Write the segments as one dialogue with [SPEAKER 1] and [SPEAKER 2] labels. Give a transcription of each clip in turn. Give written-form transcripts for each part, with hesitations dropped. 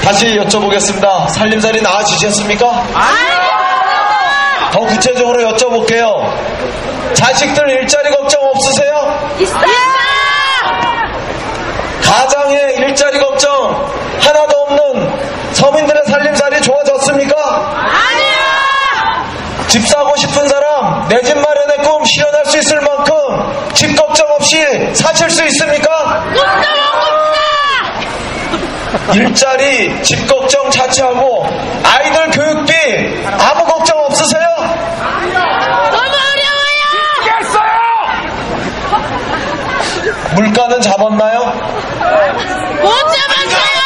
[SPEAKER 1] 다시 여쭤보겠습니다. 살림살이 나아지셨습니까?
[SPEAKER 2] 아니요!
[SPEAKER 1] 더 구체적으로 여쭤볼게요. 자식들 일자리 걱정 없으세요?
[SPEAKER 2] 있어요!
[SPEAKER 1] 가장의 일자리 걱정 하나도 없는 서민들의 살림살이 좋아졌습니까?
[SPEAKER 2] 아니요!
[SPEAKER 1] 집 사고 싶은 사람 내 집 마련의 꿈 실현할 수 있을 만큼 집 걱정 없이 사실 수 있습니까? 일자리, 집 걱정 자체하고 아이들 교육비 아무 걱정 없으세요?
[SPEAKER 2] 너무 어려워요!
[SPEAKER 3] 있겠어요!
[SPEAKER 1] 물가는 잡았나요?
[SPEAKER 2] 못 잡았어요!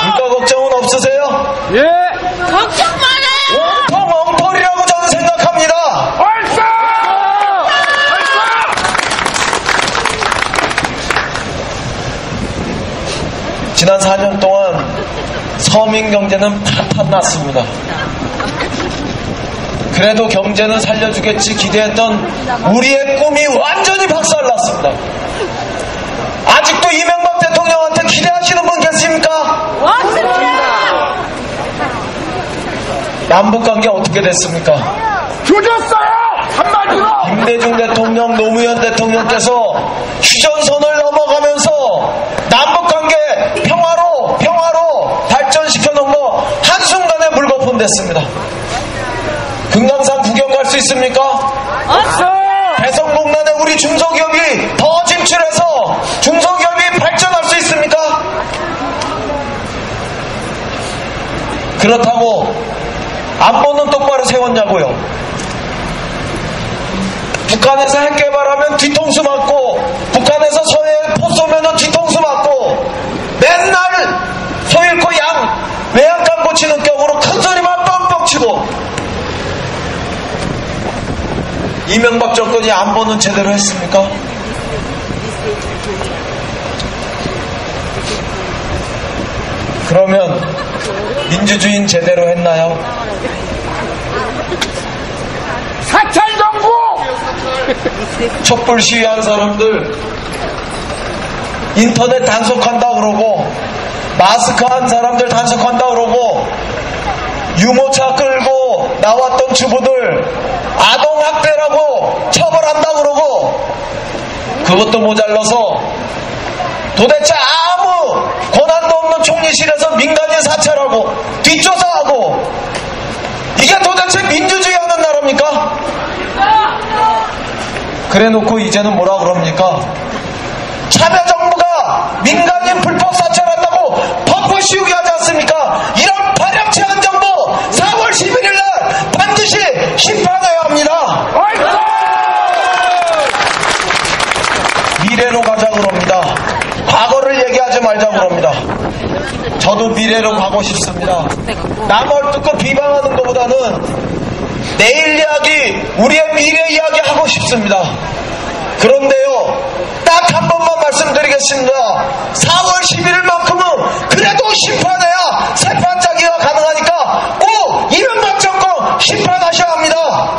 [SPEAKER 1] 물가 걱정은 없으세요?
[SPEAKER 3] 예!
[SPEAKER 2] 걱정 말아요!
[SPEAKER 1] 온통 엉터리라고 저는 생각합니다.
[SPEAKER 3] 얼싸!
[SPEAKER 1] 지난 4년 동안 서민 경제는 파탄 났습니다. 그래도 경제는 살려주겠지 기대했던 우리의 꿈이 완전히 박살났습니다. 아직도 이명박 대통령한테 기대하시는 분 계십니까?
[SPEAKER 2] 없습니다!
[SPEAKER 1] 남북관계 어떻게 됐습니까?
[SPEAKER 3] 조졌어요! 한마디로!
[SPEAKER 1] 김대중 대통령, 노무현 대통령께서 휴전선을 넘어가면서 남북관계 평화로 발전시켜놓은 거 한순간에 물거품 됐습니다. 금강산 구경 갈 수 있습니까?
[SPEAKER 2] 없어요!
[SPEAKER 1] 대성공단에 우리 중소기업이 더 진출해서 중소기업이 발전할 수 있습니까? 그렇다고 안보는 똑바로 세웠냐고요. 북한에서 핵 개발하면 뒤통수 맞고 북한에서 서해에 포 쏘면 뒤통수 맞고 맨날 소 잃고 양 외양간 고치는 격으로 큰 소리만 뻥뻥 치고 이명박 정권이 안보는 제대로 했습니까? 그러면 민주주의는 제대로 했나요?
[SPEAKER 3] 사찰정부!
[SPEAKER 1] 촛불 시위한 사람들 인터넷 단속한다 그러고 마스크 한 사람들 단속한다 그러고 유모차 끌고 나왔던 주부들 아동학대라고 처벌한다 그러고 그것도 모자라서 도대체 아무 권한도 없는 총리실에서 민간인 사찰하고 뒷조사하고 이게 도대체 민주주의 하는 나라입니까? 그래놓고 이제는 뭐라 그럽니까? 참여정부가 민간인 불법 사찰한다고 덮어 씌우게 하지 않습니까? 이런 발약체한 정부 4월 11일 날 반드시 심판해야 합니다. 미래로 가자 그럽니다. 과거를 얘기하지 말자 그럽니다. 저도 미래로 가고 싶습니다. 남을 듣고 비방하는 것보다는 내일 이야기, 우리의 미래 이야기 하고 싶습니다. 그런데요, 딱 한 번만 말씀드리겠습니다. 4월 11일만큼은 그래도 심판해야 재판짜기가 가능하니까 꼭 이명박 정권 심판하셔야 합니다.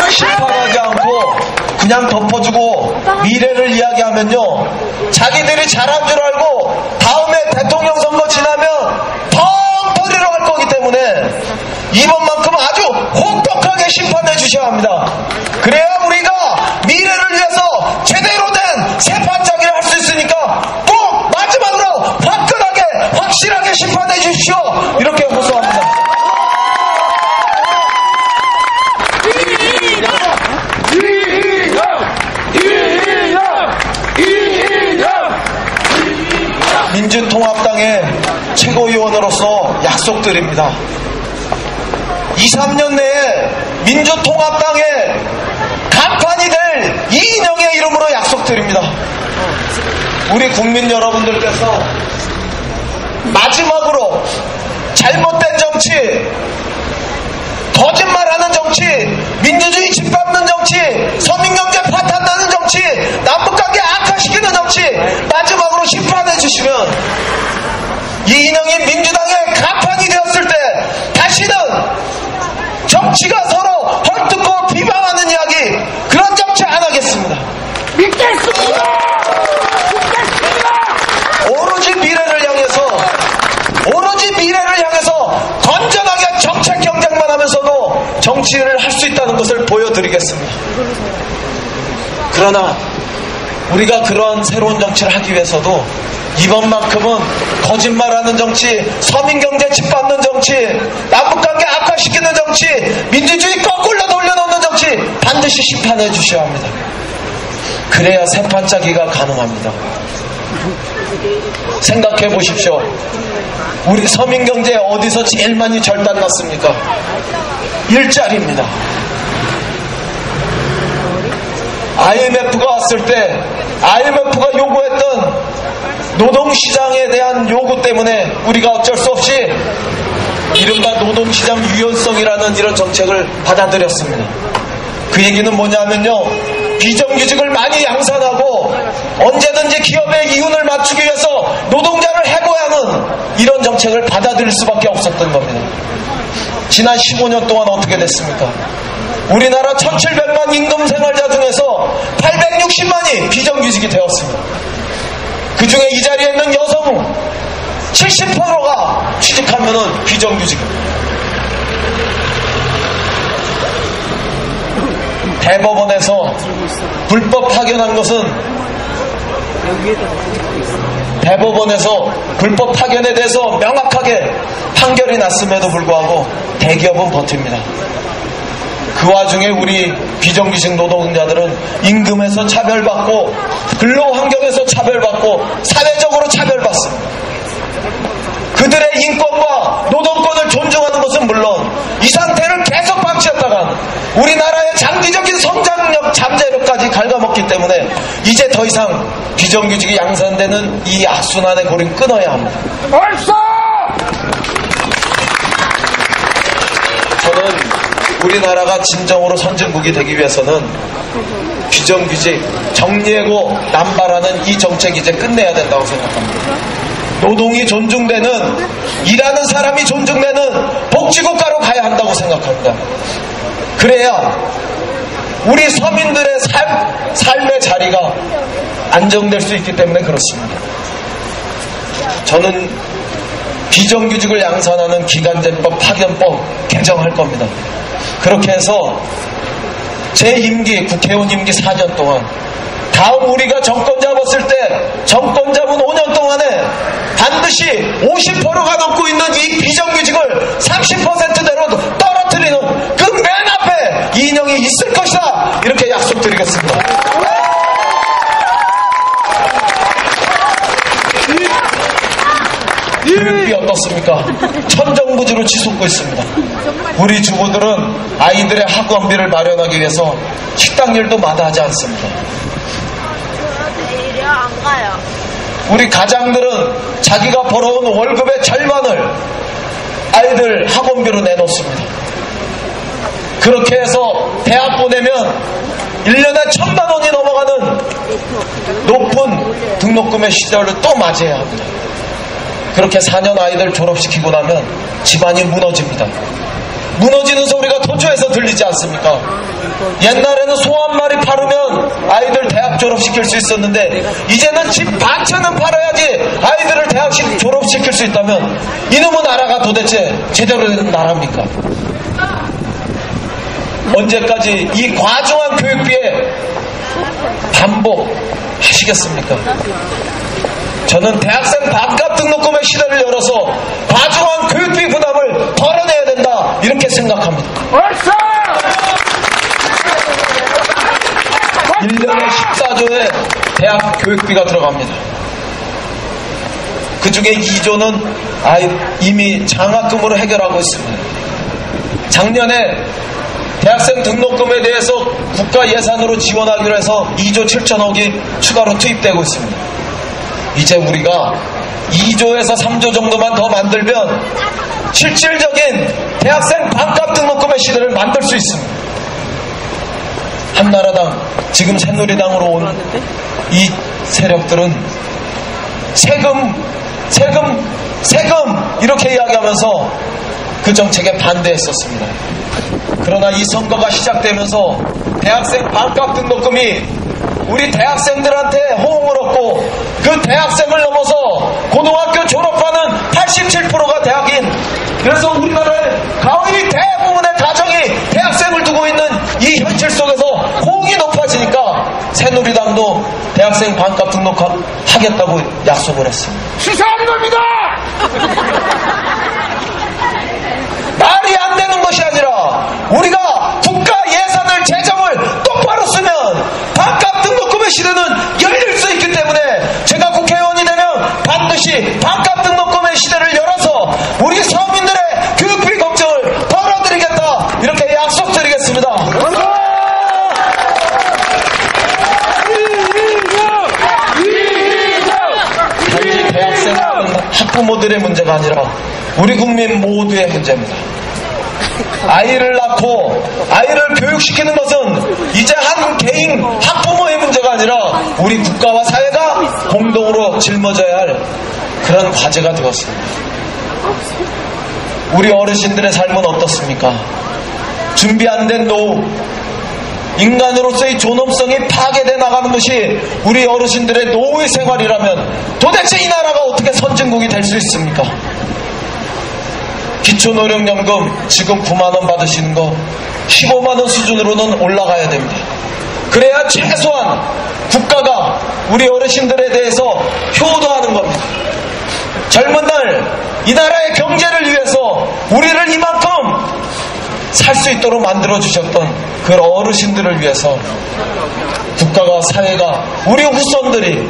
[SPEAKER 1] 심판하지 않고 그냥 덮어주고 미래를 이야기하면요, 자기들이 잘한 줄 알고 다음에 대통령 선거 지나면 덩터리로 할 거기 때문에 이번만큼 아주 혹독하게 심판해 주셔야 합니다. 그래야 우리가 미래를 위해서 제대로 된 재판짜기를 할 수 있으니까 꼭 마지막으로 화끈하게 확실하게 심판해 주십시오. 이렇게 호소합니다. 민주통합당의 최고위원으로서 약속드립니다. 2, 3년 내에 민주통합당의 간판이 될 이인영의 이름으로 약속드립니다. 우리 국민 여러분들께서 마지막으로 잘못된 정치, 거짓말하는 정치, 민주주의 짓밟는 정치, 서민경제 파탄나는 정치, 남북관계 악화시키는 정치 마지막으로 심판해 주시면 이인영이 민주당의 간판이 되었을 때 다시는 정치가 서로 헐뜯고 비방하는 이야기, 그런 정치 안 하겠습니다.
[SPEAKER 3] 믿겠습니다!
[SPEAKER 1] 정치를 할 수 있다는 것을 보여드리겠습니다. 그러나 우리가 그런 새로운 정치를 하기 위해서도 이번만큼은 거짓말하는 정치, 서민경제 짓밟는 정치, 남북관계 악화시키는 정치, 민주주의 거꾸로 돌려놓는 정치 반드시 심판해 주셔야 합니다. 그래야 새 반짝이가 가능합니다. 생각해 보십시오. 우리 서민경제 어디서 제일 많이 절단났습니까? 일자리입니다. IMF가 왔을 때 IMF가 요구했던 노동시장에 대한 요구 때문에 우리가 어쩔 수 없이 이른바 노동시장 유연성이라는 이런 정책을 받아들였습니다. 그 얘기는 뭐냐면요, 비정규직을 많이 양산하고 언제든지 기업의 이윤을 맞추기 위해서 노동자를 해고하는 이런 정책을 받아들일 수밖에 없었던 겁니다. 지난 15년 동안 어떻게 됐습니까? 우리나라 1700만 임금 생활자 중에서 860만이 비정규직이 되었습니다. 그 중에 이 자리에 있는 여성 70%가 취직하면은 비정규직입니다. 대법원에서 불법 파견한 것은 대법원에서 불법 파견에 대해서 명확하게 판결이 났음에도 불구하고 대기업은 버팁니다. 그 와중에 우리 비정규직 노동자들은 임금에서 차별받고 근로환경에서 차별받고 사회적으로 차별받습니다. 그들의 인권과 노동권을 존중하는 것은 물론 이 상태를 계속 방치했다간 우리나라의 장기적인 성장력, 잠재력까지 갉아먹기 때문에 이제 더 이상 비정규직이 양산되는 이 악순환의 고리는 끊어야 합니다.
[SPEAKER 3] 벌써!
[SPEAKER 1] 저는 우리나라가 진정으로 선진국이 되기 위해서는 비정규직, 정리해고 남발하는 이 정책 이제 끝내야 된다고 생각합니다. 노동이 존중되는, 일하는 사람이 존중되는 복지국가로 가야 한다고 생각합니다. 그래야 우리 서민들의 삶의 자리가 안정될 수 있기 때문에 그렇습니다. 저는 비정규직을 양산하는 기간제법, 파견법 개정할 겁니다. 그렇게 해서 제 임기, 국회의원 임기 4년 동안 다음 우리가 정권 잡았을 때 정권 잡은 5년 동안에 반드시 50%가 넘고 있는 이 비정규직을 30%대로 떨어뜨리는 그 맨 앞에 이인영이 있을 것이다, 이렇게 약속드리겠습니다. 교육비 어떻습니까? 천정부지로 치솟고 있습니다. 우리 주부들은 아이들의 학원비를 마련하기 위해서 식당일도 마다하지 않습니다.
[SPEAKER 2] 내일이요? 안 가요.
[SPEAKER 1] 우리 가장들은 자기가 벌어온 월급의 절반을 아이들 학원비로 내놓습니다. 그렇게 해서 대학 보내면 1년에 1,000만 원이 넘어가는 높은 등록금의 시절을 또 맞이해야 합니다. 그렇게 4년 아이들 졸업시키고 나면 집안이 무너집니다. 무너지는 소리가 도처에서 들리지 않습니까? 옛날에는 소 한 마리 팔으면 아이들 대학 졸업시킬 수 있었는데 이제는 집 반 채는 팔아야지 아이들을 대학 졸업시킬 수 있다면 이놈의 나라가 도대체 제대로 된 나라입니까? 언제까지 이 과중한 교육비에 반복하시겠습니까? 저는 대학생 반값 등록금의 시대를 열어서 과중한 교육비 부담을 덜어내야 된다, 이렇게 생각합니다.
[SPEAKER 3] 벌써!
[SPEAKER 1] 1년에 14조의 대학 교육비가 들어갑니다. 그 중에 2조는 이미 장학금으로 해결하고 있습니다. 작년에 대학생 등록금에 대해서 국가 예산으로 지원하기로 해서 2조 7천억이 추가로 투입되고 있습니다. 이제 우리가 2조에서 3조 정도만 더 만들면 실질적인 대학생 반값 등록금의 시대를 만들 수 있습니다. 한나라당, 지금 새누리당으로 온 이 세력들은 세금 이렇게 이야기하면서 그 정책에 반대했었습니다. 그러나 이 선거가 시작되면서 대학생 반값 등록금이 우리 대학생들한테 호응을 얻고 그 대학생을 넘어서 고등학교 졸업하는 87%가 대학인, 그래서 우리나라의 거의 대부분의 가정이 대학생 속에서 호응이 높아지니까 새누리당도 대학생 반값 등록하겠다고 약속을 했습니다.
[SPEAKER 3] 치사한 놈이다!
[SPEAKER 1] 말이 안 되는 것이 아니라 우리가 국가 예산을 재정을 똑바로 쓰면 반값 등록금의 시대는 열릴 수 있기 때문에 제가 국회의원이 되면 반드시 반값 등록금의 시대를 열어서 우리 서민들의 교육비 걱정을 덜어드리겠다, 이렇게 약속드리겠습니다. 단지 대학생은 학부모들의 문제가 아니라 우리 국민 모두의 문제입니다. 아이를 낳고 아이를 교육시키는 것은 이제 한 개인 학부모의 문제가 아니라 우리 국가와 사회가 공동으로 짊어져야 할 그런 과제가 되었습니다. 우리 어르신들의 삶은 어떻습니까? 준비 안 된 노후, 인간으로서의 존엄성이 파괴돼 나가는 것이 우리 어르신들의 노후의 생활이라면 도대체 이 나라가 어떻게 선진국이 될 수 있습니까? 기초노령연금 지금 9만원 받으시는 거 15만원 수준으로는 올라가야 됩니다. 그래야 최소한 국가가 우리 어르신들에 대해서 효도하는 겁니다. 젊은 날 이 나라의 경제를 위해서 우리를 이만큼 살 수 있도록 만들어주셨던 그 어르신들을 위해서 국가가, 사회가, 우리 후손들이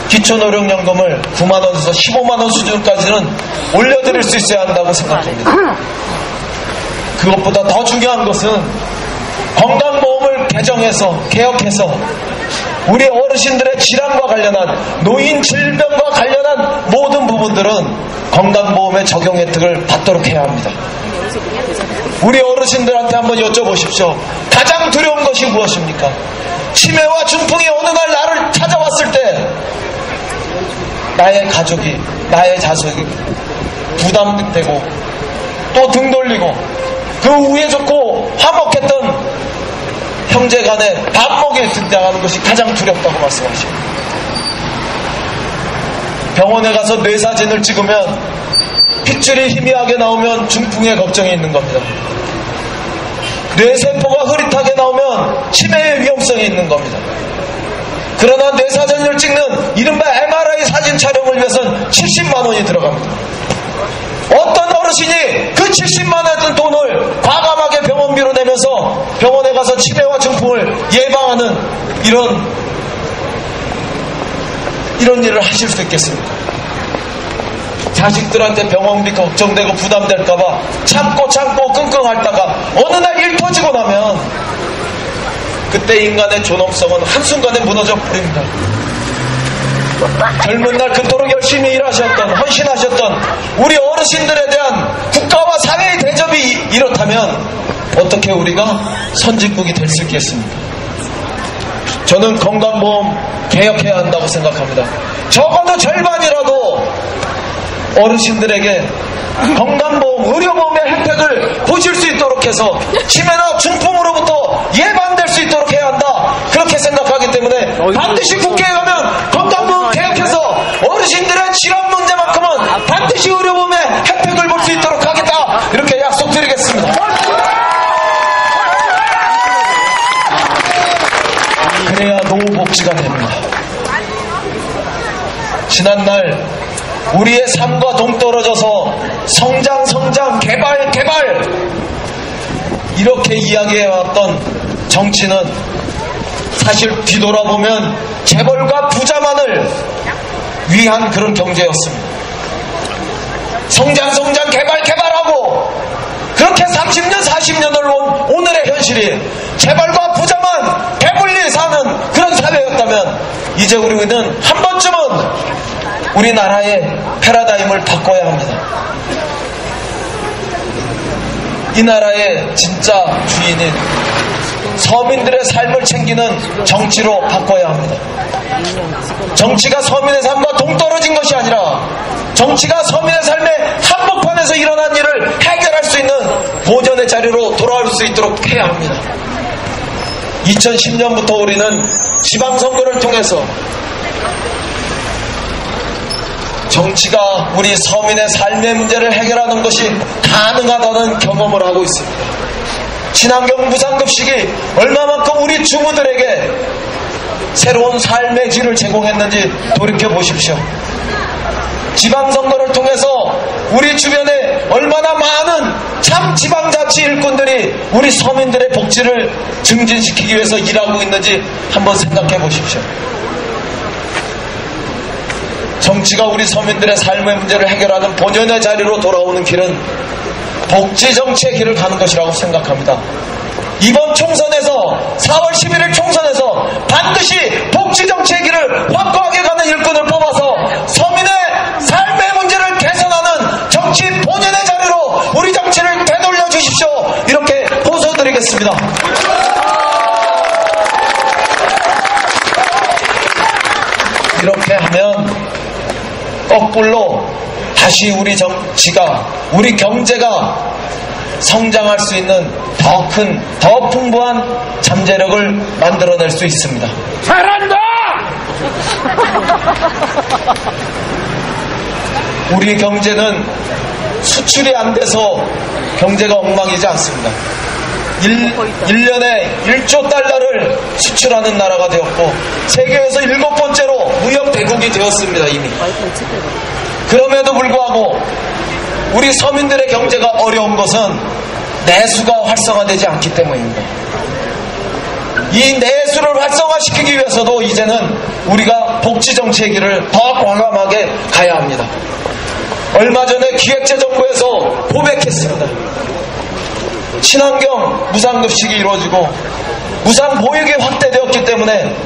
[SPEAKER 1] 기초노령연금을 9만원에서 15만원 수준까지는 올려드릴 수 있어야 한다고 생각합니다. 그것보다 더 중요한 것은 건강보험을 개혁해서 우리 어르신들의 질환과 관련한, 노인 질병과 관련한 모든 부분들은 건강보험의 적용 혜택을 받도록 해야 합니다. 우리 어르신들한테 한번 여쭤보십시오. 가장 두려운 것이 무엇입니까? 치매와 중풍이 어느 날 나를 찾아왔을 때 나의 가족이, 나의 자식이 부담되고 또 등 돌리고 그 우애 좋고 화목했던 형제 간에 반목에 등장하는 것이 가장 두렵다고 말씀하십니다. 병원에 가서 뇌사진을 찍으면 핏줄이 희미하게 나오면 중풍의 걱정이 있는 겁니다. 뇌세포가 흐릿하게 나오면 치매의 위험성이 있는 겁니다. 그러나 뇌사진을 찍는 이른바 MRI 사진 촬영을 위해서는 70만 원이 들어갑니다. 어떤 어르신이 그 70만 원 돈을 과감하게 병원비로 내면서 병원에 가서 치매와 중풍을 예방하는 이런 일을 하실 수 있겠습니까? 자식들한테 병원비 걱정되고 부담될까봐 참고 끙끙 앓다가 어느 날 일 터지고 나면 그때 인간의 존엄성은 한순간에 무너져 버립니다. 젊은 날 그토록 열심히 일하셨던, 헌신하셨던 우리 어르신들에 대한 국가와 사회의 대접이 이렇다면 어떻게 우리가 선진국이 될 수 있겠습니까? 저는 건강보험 개혁해야 한다고 생각합니다. 적어도 절반이라도 어르신들에게 건강보험, 의료보험의 혜택을 보실 수 있도록 해서 치매나 중풍으로부터 예방될 수 있도록 해야 한다, 그렇게 생각하기 때문에 반드시 국회에 가면 건강보험 개혁해서 어르신들의 질환 문제만큼은 반드시 의료보험의 혜택을 볼 수 있도록 하겠다, 이렇게 약속드리겠습니다. 그래야 노후복지가 됩니다. 지난날 우리의 삶과 동떨어져서 성장, 개발 이렇게 이야기해왔던 정치는 사실 뒤돌아보면 재벌과 부자만을 위한 그런 경제였습니다. 성장, 개발하고 그렇게 30년, 40년을 온 오늘의 현실이 재벌과 부자만 배불리 사는 그런 사회였다면 이제 우리는 한 번쯤은 우리나라의 패러다임을 바꿔야 합니다. 이 나라의 진짜 주인인 서민들의 삶을 챙기는 정치로 바꿔야 합니다. 정치가 서민의 삶과 동떨어진 것이 아니라 정치가 서민의 삶의 한복판에서 일어난 일을 해결할 수 있는 보전의 자리로 돌아올 수 있도록 해야 합니다. 2010년부터 우리는 지방선거를 통해서 정치가 우리 서민의 삶의 문제를 해결하는 것이 가능하다는 경험을 하고 있습니다. 친환경 무상급식이 얼마만큼 우리 주부들에게 새로운 삶의 질을 제공했는지 돌이켜보십시오. 지방선거를 통해서 우리 주변에 얼마나 많은 참 지방자치 일꾼들이 우리 서민들의 복지를 증진시키기 위해서 일하고 있는지 한번 생각해 보십시오. 정치가 우리 서민들의 삶의 문제를 해결하는 본연의 자리로 돌아오는 길은 복지정치의 길을 가는 것이라고 생각합니다. 이번 총선에서 4월 11일 총선에서 반드시 복지정치의 길을 확고하게 가는 일꾼을 뽑아서 서민의 삶의 문제를 개선하는 정치 본연의 자리로 우리 정치를 되돌려 주십시오. 이렇게 호소드리겠습니다. 이렇게 하면 거꾸로 다시 우리 정치가, 우리 경제가 성장할 수 있는 더 큰, 더 풍부한 잠재력을 만들어낼 수 있습니다.
[SPEAKER 3] 잘한다!
[SPEAKER 1] 우리 경제는 수출이 안 돼서 경제가 엉망이지 않습니다. 1년에 1조 달러를 수출하는 나라가 되었고 세계에서 7번째로 무역 대국이 되었습니다. 이미. 그럼에도 불구하고 우리 서민들의 경제가 어려운 것은 내수가 활성화되지 않기 때문입니다. 이 내수를 활성화시키기 위해서도 이제는 우리가 복지정치의 길을 더 과감하게 가야 합니다. 얼마 전에 기획재정부에서 고백했습니다. 친환경 무상급식이 이루어지고 무상보육이 확대되었기 때문에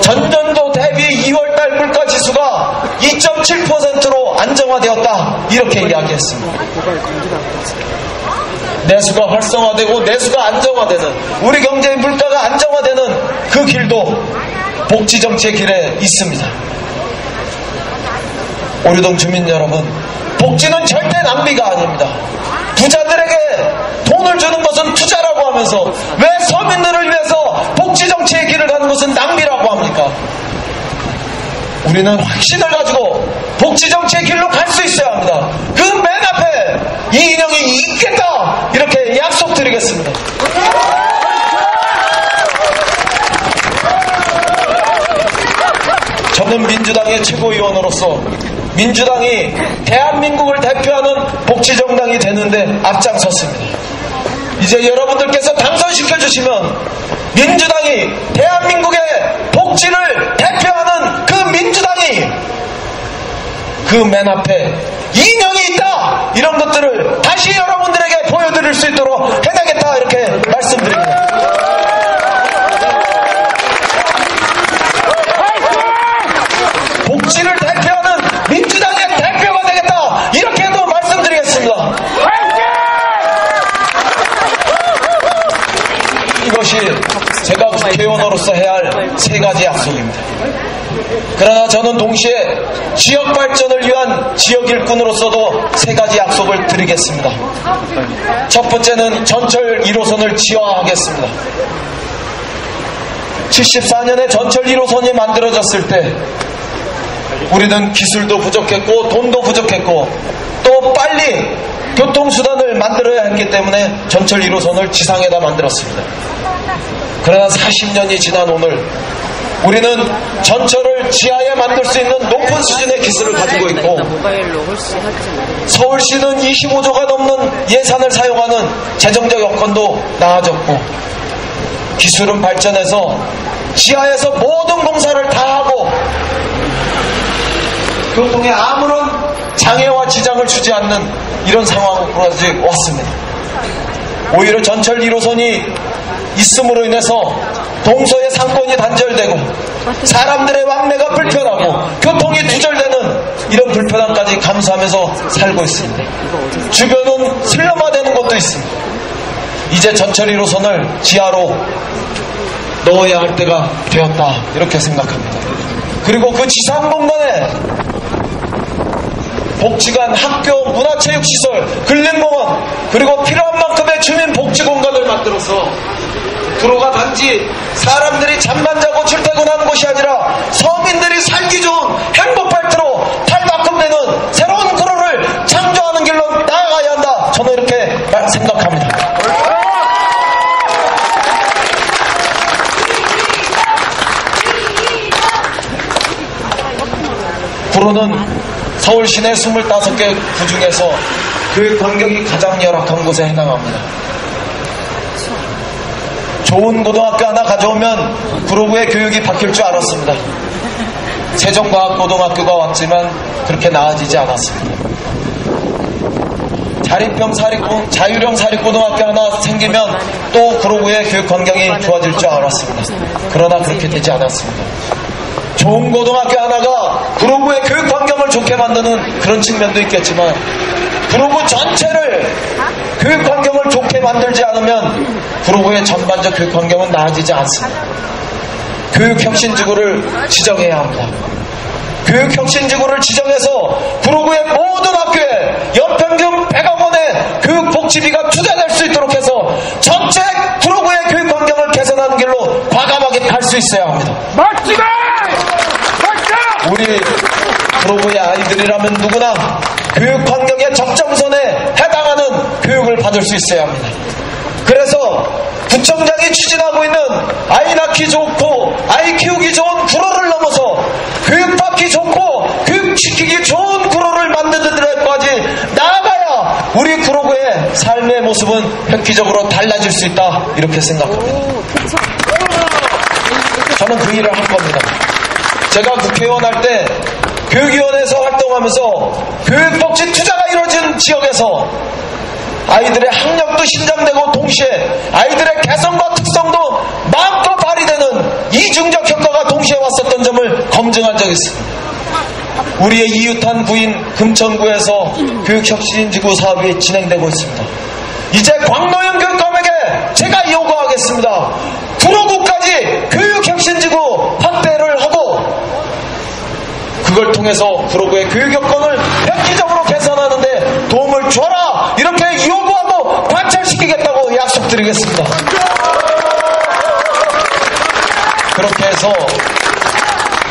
[SPEAKER 1] 전년도 대비 2월달 물가지수가 2.7%로 안정화되었다. 이렇게 이야기했습니다. 내수가 활성화되고 내수가 안정화되는, 우리 경제의 물가가 안정화되는 그 길도 복지정치의 길에 있습니다. 오류동 주민 여러분, 복지는 절대 낭비가 아닙니다. 부자들에게 돈을 주는 것은 투자라고 하면서 왜 서민들을 위해서 복지정치의 길을 가는 것은 낭비라고 합니까? 우리는 확신을 가지고 복지정치의 길로 갈 수 있어야 합니다. 그 맨 앞에 이인영이 있겠다, 이렇게 약속드리겠습니다. 저는 민주당의 최고위원으로서 민주당이 대한민국을 대표하는 복지정당이 되는데 앞장섰습니다. 이제 여러분들께서 당선시켜주시면 민주당이 대한민국의 복지를 대표하는 그 민주당이 그 맨 앞에 이인영이 있다, 이런 것들을 다시 여러분들에게 보여드릴 수 있도록 해내겠다, 이렇게 말씀드립니다. 복지를 대표하는 민주당의 대표가 되겠다, 이렇게도 말씀드리겠습니다. 이것이 제가 국회의원으로서 해야 할 3가지 약속입니다. 그러나 저는 동시에 지역 발전을 위한 지역 일꾼으로서도 3가지 약속을 드리겠습니다. 첫 번째는 전철 1호선을 지화하겠습니다. 74년에 전철 1호선이 만들어졌을 때 우리는 기술도 부족했고 돈도 부족했고 또 빨리 교통수단을 만들어야 했기 때문에 전철 1호선을 지상에다 만들었습니다. 그러나 40년이 지난 오늘 우리는 전철을 지하에 만들 수 있는 높은 수준의 기술을 가지고 있고 서울시는 25조가 넘는 예산을 사용하는 재정적 여건도 나아졌고 기술은 발전해서 지하에서 모든 공사를 다 하고 교통에 아무런 장애와 지장을 주지 않는 이런 상황으로까지 왔습니다. 오히려 전철 1호선이 있음으로 인해서 동서의 상권이 단절되고 사람들의 왕래가 불편하고 교통이 두절되는 이런 불편함까지 감수하면서 살고 있습니다. 주변은 슬럼화되는 것도 있습니다. 이제 전철 1호선을 지하로 넣어야 할 때가 되었다, 이렇게 생각합니다. 그리고 그 지상 공간에 복지관, 학교, 문화체육시설, 근린공원, 그리고 필요한 만큼의 주민복지공간을 만들어서 도로가 단지 사람들이 잠만 자고 출퇴근하는 곳이 아니라 서민들이 살기 좋은 행복발트로 탈바꿈되는 새로운 구로를 창조하는 길로 나아가야 한다, 저는 이렇게 생각합니다. 구로는 서울 시내 25개 구 중에서 교육 환경이 가장 열악한 곳에 해당합니다. 좋은 고등학교 하나 가져오면 구로구의 교육이 바뀔 줄 알았습니다. 세종과학고등학교가 왔지만 그렇게 나아지지 않았습니다. 자율형 사립고등학교 하나 생기면 또 구로구의 교육 환경이 좋아질 줄 알았습니다. 그러나 그렇게 되지 않았습니다. 좋은 고등학교 하나가 구로구의 교육 환경을 좋게 만드는 그런 측면도 있겠지만 구로구 전체를 교육 환경을 좋게 만들지 않으면 구로구의 전반적 교육 환경은 나아지지 않습니다. 교육혁신지구를 지정해야 합니다. 교육혁신지구를 지정해서 구로구의 모든 학교에 연평균 100억 원의 교육복지비가 투자될 수 있도록 해서 전체 구로구의 교육 환경을 개선하는 길로 과감하게 갈 수 있어야 합니다.
[SPEAKER 3] 멋지다!
[SPEAKER 1] 우리 구로구의 아이들이라면 누구나 교육 환경의 적정선에 해당하는 교육을 받을 수 있어야 합니다. 그래서 구청장이 추진하고 있는 아이 낳기 좋고 아이 키우기 좋은 구로를 넘어서 교육받기 좋고 교육시키기 좋은 구로를 만드는 데까지 나아가야 우리 구로구의 삶의 모습은 획기적으로 달라질 수 있다, 이렇게 생각합니다. 저는 그 일을 할 겁니다. 제가 국회의원 할 때 교육위원회에서 활동하면서 교육복지 투자가 이루어진 지역에서 아이들의 학력도 신장되고 동시에 아이들의 개성과 특성도 마음껏 발휘되는 이중적 효과가 동시에 왔었던 점을 검증한 적이 있습니다. 우리의 이웃한 구인 금천구에서 교육혁신지구 사업이 진행되고 있습니다. 이제 광노현 교육감에게 제가 요구하겠습니다. 구로구까지 교육혁신지구 확대를 하고 그걸 통해서 구로구의 교육 여건을 획기적으로 개선하는데 도움을 줘라, 이렇게 요구하고 관철시키겠다고 약속드리겠습니다. 그렇게 해서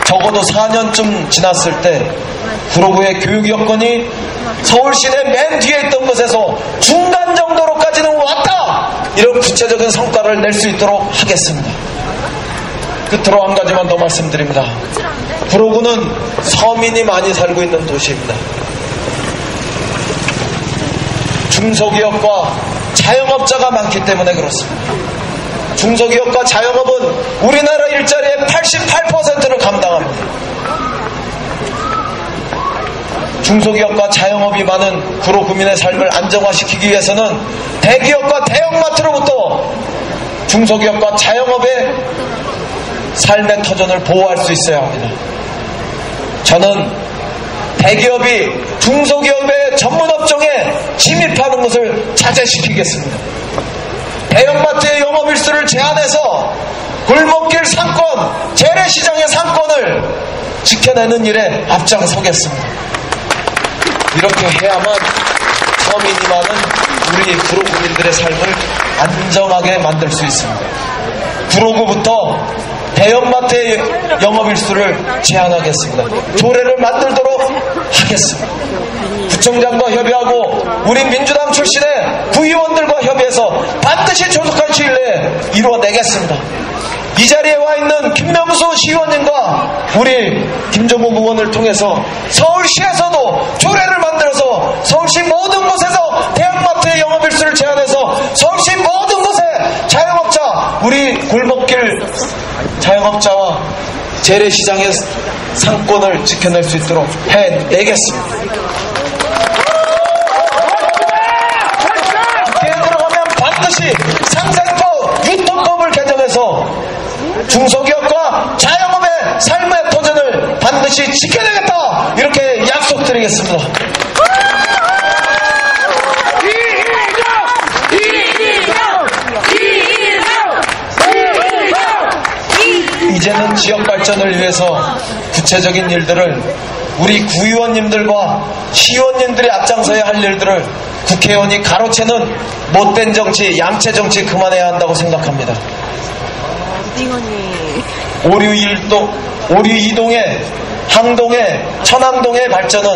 [SPEAKER 1] 적어도 4년쯤 지났을 때 구로구의 교육 여건이 서울시내 맨 뒤에 있던 것에서 중간 정도로까지는 왔다, 이런 구체적인 성과를 낼 수 있도록 하겠습니다. 끝으로 한 가지만 더 말씀드립니다. 구로구는 서민이 많이 살고 있는 도시입니다. 중소기업과 자영업자가 많기 때문에 그렇습니다. 중소기업과 자영업은 우리나라 일자리의 88%를 감당합니다. 중소기업과 자영업이 많은 구로구민의 삶을 안정화시키기 위해서는 대기업과 대형마트로부터 중소기업과 자영업의 삶의 터전을 보호할 수 있어야 합니다. 저는 대기업이 중소기업의 전문업종에 침입하는 것을 자제시키겠습니다. 대형마트의 영업일수를 제한해서 골목길 상권, 재래시장의 상권을 지켜내는 일에 앞장서겠습니다. 이렇게 해야만 서민이 많은 우리 구로구민들의 삶을 안정하게 만들 수 있습니다. 구로구부터 대형마트의 영업일수를 제한하겠습니다. 조례를 만들도록 하겠습니다. 구청장과 협의하고 우리 민주당 출신의 구의원들과 협의해서 반드시 조속한 시일 내에 이루어내겠습니다. 이 자리에 와 있는 김명수 시의원님과 우리 김종국 의원을 통해서 서울시에서도 조례를 만들어서 서울시 모든 곳에서 대형마트의 영업일수를 제한해서 서울시 모든 곳에 자영업자, 우리 골목길 자영업자와 재래시장의 상권을 지켜낼 수 있도록 해내겠습니다. 국회에 들어가면 반드시 상생법, 유통법을 개정해서 중소기업과 자영업의 삶의 도전을 반드시 지켜내겠다, 이렇게 약속드리겠습니다. 이제는 지역 발전을 위해서 구체적인 일들을 우리 구의원님들과 시의원님들이 앞장서야 할 일들을 국회의원이 가로채는 못된 정치, 양채 정치 그만해야 한다고 생각합니다. 오류 이동의 항동의 천왕동의 발전은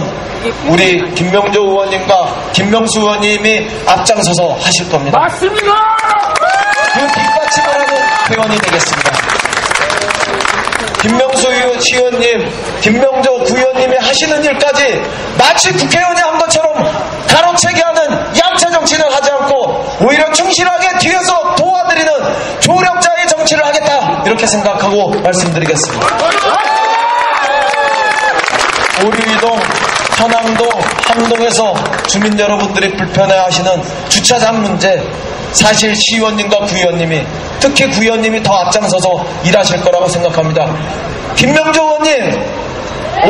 [SPEAKER 1] 우리 김명조 의원님과 김명수 의원님이 앞장서서 하실 겁니다.
[SPEAKER 3] 맞습니다.
[SPEAKER 1] 그 뒷받침을 하는 회원이 되겠습니다. 김명수 시의원님, 김명조 구의원님이 하시는 일까지 마치 국회의원이 한 것처럼 가로채기 하는 양체 정치를 하지 않고 오히려 충실하게 뒤에서 도와드리는 조력자의 정치를 하겠다, 이렇게 생각하고 말씀드리겠습니다. 오류이동, 한암동, 함동에서 주민 여러분들이 불편해하시는 주차장 문제, 사실 시의원님과 구의원님이, 특히 구의원님이 더 앞장서서 일하실 거라고 생각합니다. 김명조 의원님,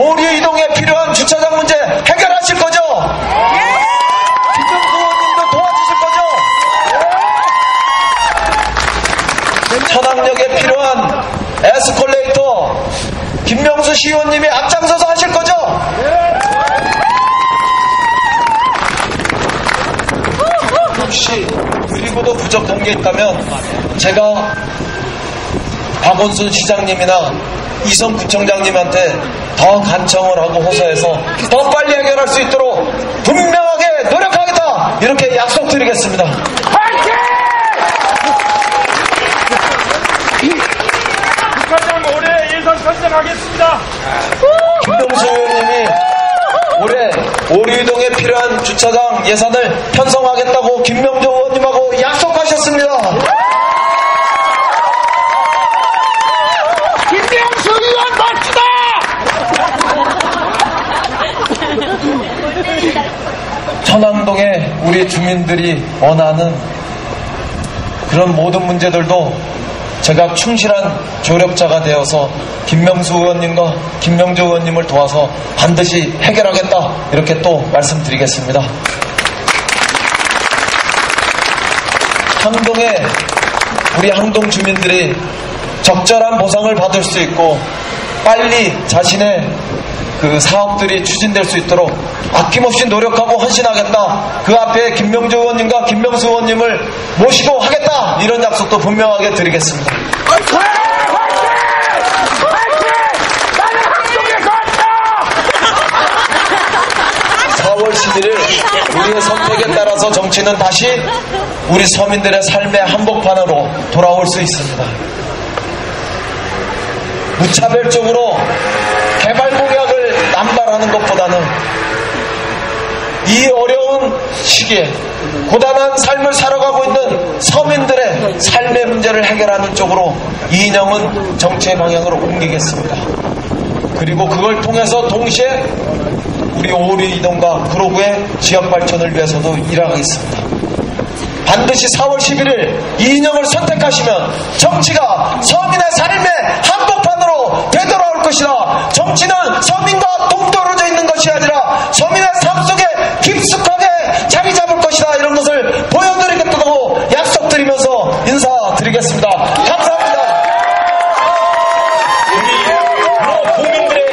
[SPEAKER 1] 오류이동에 필요한 주차장 문제 해결하실 거죠? 김명조 의원님도 도와주실 거죠? 천왕역에 필요한 에스컬레이터 김명수 시의원님이 앞장서서 하실 거죠? 혹시 그리고도 부족한 게 있다면 제가 박원순 시장님이나 이성 구청장님한테 더 간청을 하고 호소해서 더 빨리 해결할 수 있도록 분명하게 노력하겠다, 이렇게 약속드리겠습니다.
[SPEAKER 3] 파이팅! 국회의원 올해 예산 편성하겠습니다.
[SPEAKER 1] 김명수 의원님이 올해 오류이동에 필요한 주차장 예산을 편성하겠다고 김명조 의원님하고 약속하셨습니다.
[SPEAKER 3] 김명수 의원 멋지다!
[SPEAKER 1] 천왕동에 우리 주민들이 원하는 그런 모든 문제들도 제가 충실한 조력자가 되어서 김명수 의원님과 김명조 의원님을 도와서 반드시 해결하겠다, 이렇게 또 말씀드리겠습니다. 항동에 우리 항동 주민들이 적절한 보상을 받을 수 있고 빨리 자신의 그 사업들이 추진될 수 있도록 아낌없이 노력하고 헌신하겠다, 그 앞에 김명조 의원님과 김명수 의원님을 모시고 하겠다, 이런 약속도 분명하게 드리겠습니다.
[SPEAKER 3] 파이팅! 나는 항동에서 왔다!
[SPEAKER 1] 4월 11일 우리의 선택에 따라서 정치는 다시 우리 서민들의 삶의 한복판으로 돌아올 수 있습니다. 무차별적으로 개발 공약을 남발하는 것보다는 이 어려운 시기에 고단한 삶을 살아가고 있는 서민들의 삶의 문제를 해결하는 쪽으로 이인영은 정치의 방향으로 옮기겠습니다. 그리고 그걸 통해서 동시에 우리 오류이동과 구로구의 지역발전을 위해서도 일하겠습니다. 반드시 4월 11일 이인영을 선택하시면 정치가 서민의 삶의 한복판으로 되돌아올 것이다. 정치는 서민과 동떨어져 있는 것이 아니라 서민의 삶 속에 깊숙하게 자리 잡을 것이다. 이런 것을 보여드리겠다고 약속드리면서 인사드리겠습니다. 감사합니다. 국민들의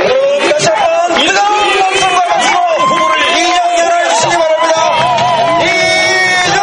[SPEAKER 1] 다시 한번 뜨거운 박수와 박수로 후보를 이인영 열어주시기 바랍니다. 이인영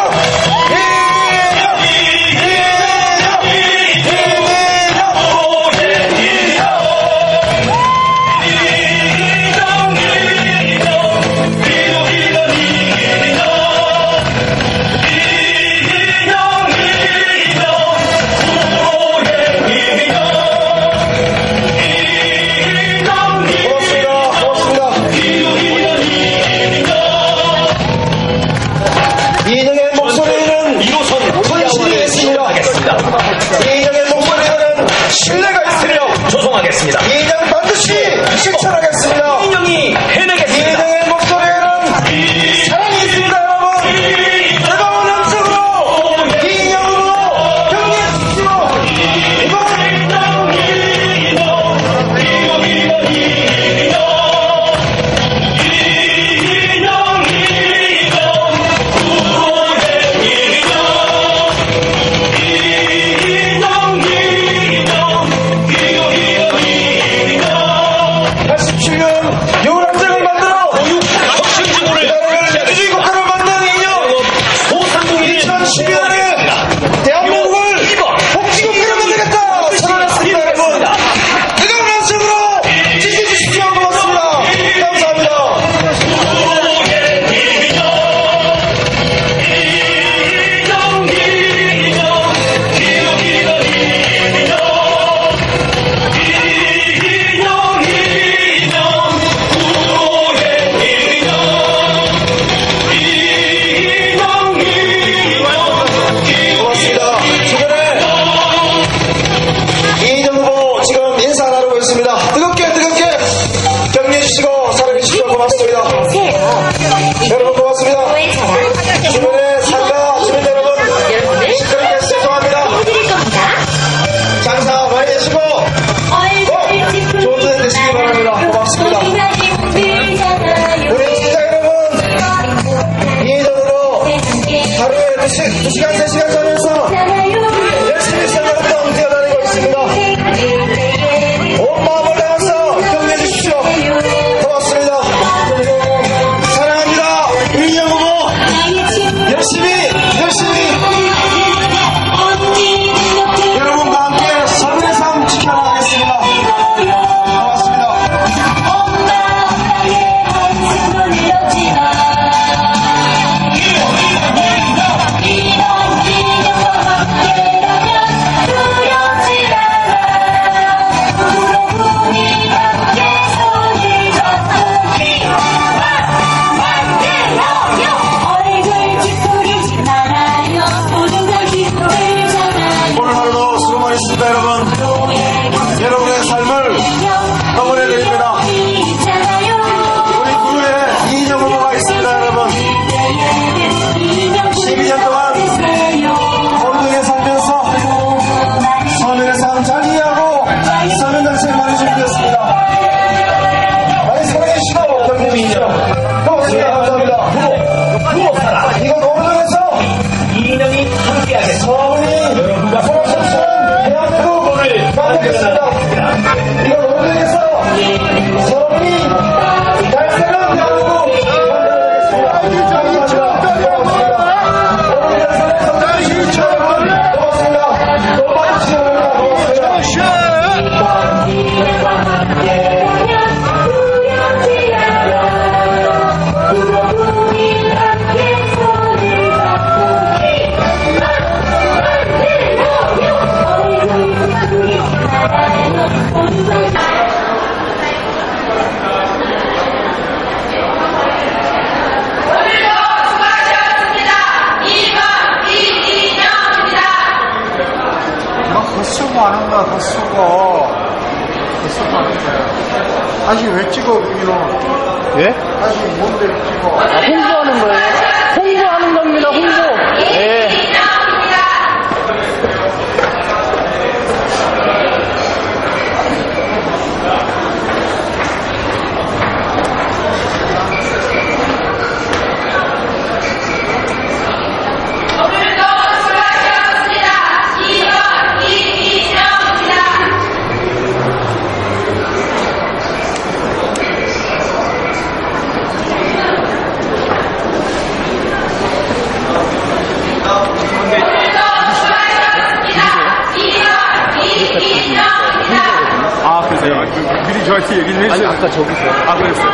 [SPEAKER 1] 여러분의 삶을 응원해드립니다. 우리 구에 이인영 후보가 있습니다. 여러분 12년 동안 공동에 살면서 서면의 삶 잘 이해하고 서면 정책 많이 준비했습니다. 많이 사랑해주시고 경님이인영 고맙습니다. 감사합니다. 후보 사랑 이건 오른쪽에서 이인영이 함께하겠습니다. 서울이 여러분과 살아주신 대한민국을 만들겠습니다. 이건 오른쪽에서 서울이 달색은 대한민국
[SPEAKER 4] 헛수고하는 거야, 헛수고. 헛수고하는 거야. 다시 왜 찍어, 여기는?
[SPEAKER 5] 예?
[SPEAKER 4] 다시 뭔데 찍어?
[SPEAKER 5] 홍보하는 거예요. 홍보하는 겁니다, 홍보. 예.
[SPEAKER 4] 아, 그래요? 미리 저한테 얘기를 해주세요.
[SPEAKER 5] 아니, 아까 저기서.
[SPEAKER 4] 아, 그랬어요.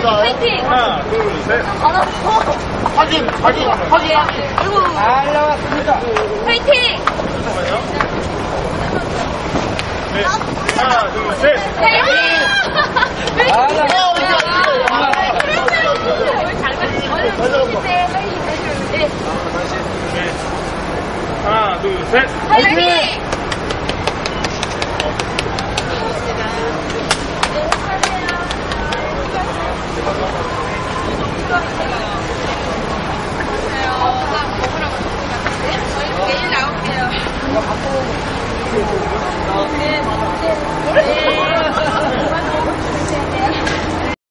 [SPEAKER 2] 파이팅!
[SPEAKER 4] 하나, 둘, 셋.
[SPEAKER 3] 확인.
[SPEAKER 5] 잘 나왔습니다.
[SPEAKER 2] 파이팅!
[SPEAKER 4] 네. 하나, 둘, 셋.
[SPEAKER 2] 파이팅!
[SPEAKER 4] 네. 하나, 둘, 셋.
[SPEAKER 2] 파이팅!